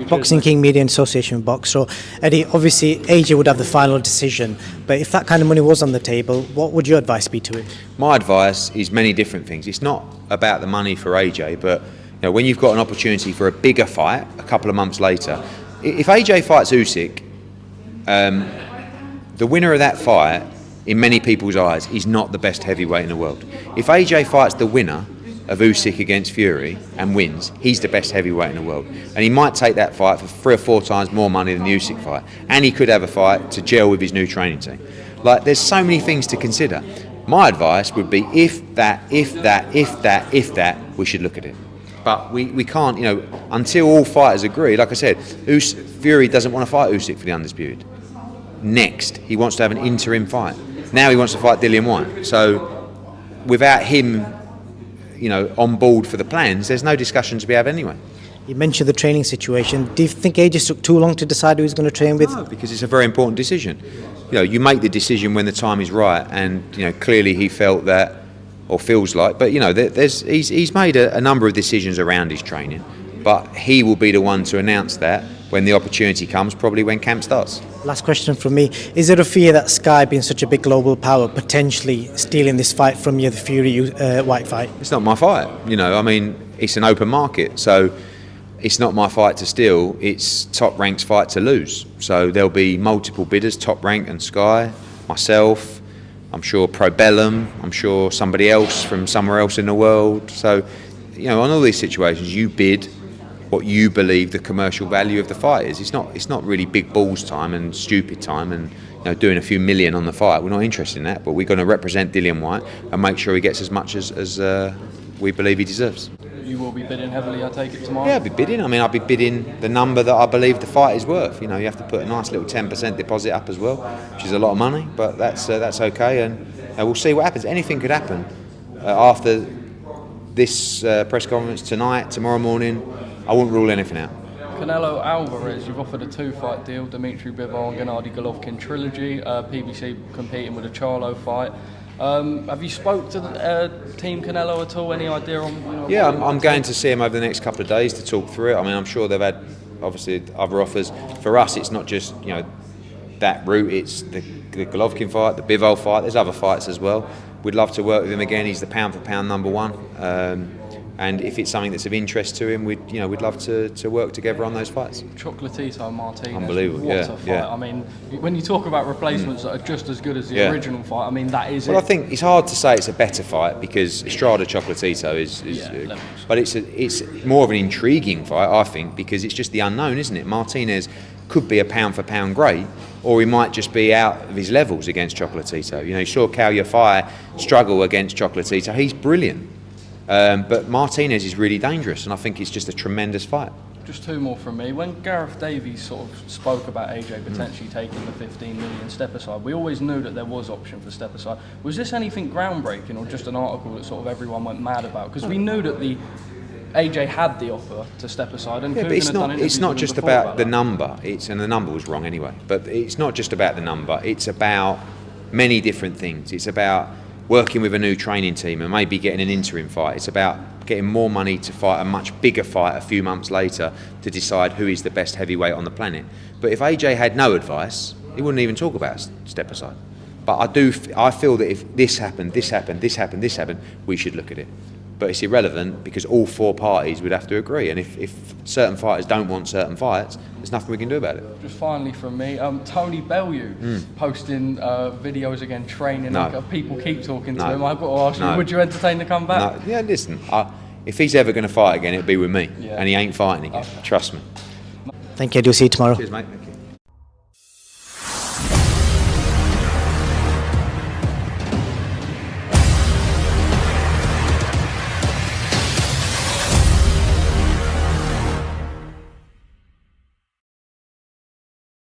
Boxing King Media and Association with Box. So, Eddie, obviously AJ would have the final decision, but if that kind of money was on the table, what would your advice be to him? My advice is many different things. It's not about the money for AJ, but when you've got an opportunity for a bigger fight a couple of months later, if AJ fights Usyk, the winner of that fight, in many people's eyes, is not the best heavyweight in the world. If AJ fights the winner of Usyk against Fury and wins, he's the best heavyweight in the world. And he might take that fight for 3 or 4 times more money than the Usyk fight. And he could have a fight to gel with his new training team. Like, there's so many things to consider. My advice would be if that, we should look at it. But we can't, until all fighters agree. Like I said, Fury doesn't want to fight Usyk for the undisputed. Next, he wants to have an interim fight. Now he wants to fight Dillian Whyte. So without him, on board for the plans, there's no discussion to be had anyway. You mentioned the training situation. Do you think AJ took too long to decide who he's going to train with? No, because it's a very important decision. You make the decision when the time is right, and clearly he felt that, or feels like. But he's made a number of decisions around his training, but he will be the one to announce that when the opportunity comes, probably when camp starts. Last question from me. Is there a fear that Sky, being such a big global power, potentially stealing this fight from you, the Fury-White fight? It's not my fight. It's an open market, so it's not my fight to steal. It's Top Rank's fight to lose. So there'll be multiple bidders, Top Rank and Sky, myself, I'm sure Probellum, I'm sure somebody else from somewhere else in the world. So, on all these situations, you bid what you believe the commercial value of the fight is. It's not really big balls time and stupid time and doing a few million on the fight. We're not interested in that, but we're going to represent Dillian Whyte and make sure he gets as much as we believe he deserves. You will be bidding heavily, I take it, tomorrow? Yeah, I'll be bidding. I'll be bidding the number that I believe the fight is worth. You have to put a nice little 10% deposit up as well, which is a lot of money, but that's okay, and we'll see what happens. Anything could happen after this press conference tonight, tomorrow morning. I wouldn't rule anything out. Canelo Alvarez, you've offered a 2-fight deal, Dmitry Bivol and Gennady Golovkin trilogy, PBC competing with a Charlo fight. Have you spoke to the Team Canelo at all? Any idea on? Yeah, I'm going to see him over the next couple of days to talk through it. I'm sure they've had obviously other offers. For us, it's not just that route. It's the Golovkin fight, the Bivol fight. There's other fights as well. We'd love to work with him again. He's the pound for pound number one. And if it's something that's of interest to him, we'd love to work together on those fights. Chocolatito Martinez, unbelievable, what a fight. Yeah. When you talk about replacements that are just as good as the original fight, that is it. Well, I think it's hard to say it's a better fight because Estrada Chocolatito is but it's more of an intriguing fight, I think, because it's just the unknown, isn't it? Martinez could be a pound for pound great, or he might just be out of his levels against Chocolatito. You saw Cal Yafai struggle against Chocolatito. He's brilliant. But Martinez is really dangerous, and I think it's just a tremendous fight. Just 2 more from me. When Gareth Davies sort of spoke about AJ potentially taking the 15 million step aside, we always knew that there was option for step aside. Was this anything groundbreaking, or just an article that sort of everyone went mad about? Because we knew that the AJ had the offer to step aside, and but it's not just about the number. And the number was wrong anyway. But it's not just about the number. It's about many different things. It's about working with a new training team and maybe getting an interim fight. It's about getting more money to fight a much bigger fight a few months later to decide who is the best heavyweight on the planet. But if AJ had no advice, he wouldn't even talk about step aside. But I feel that if this happened, we should look at it. But it's irrelevant because all 4 parties would have to agree. And if certain fighters don't want certain fights, there's nothing we can do about it. Just finally from me, Tony Bellew posting videos again, training. No. People keep talking to him. I've got to ask you, would you entertain to come back? No. Yeah, listen, if he's ever going to fight again, it'll be with me. Yeah. And he ain't fighting again. Trust me. Thank you. I'll see you tomorrow. Cheers, mate.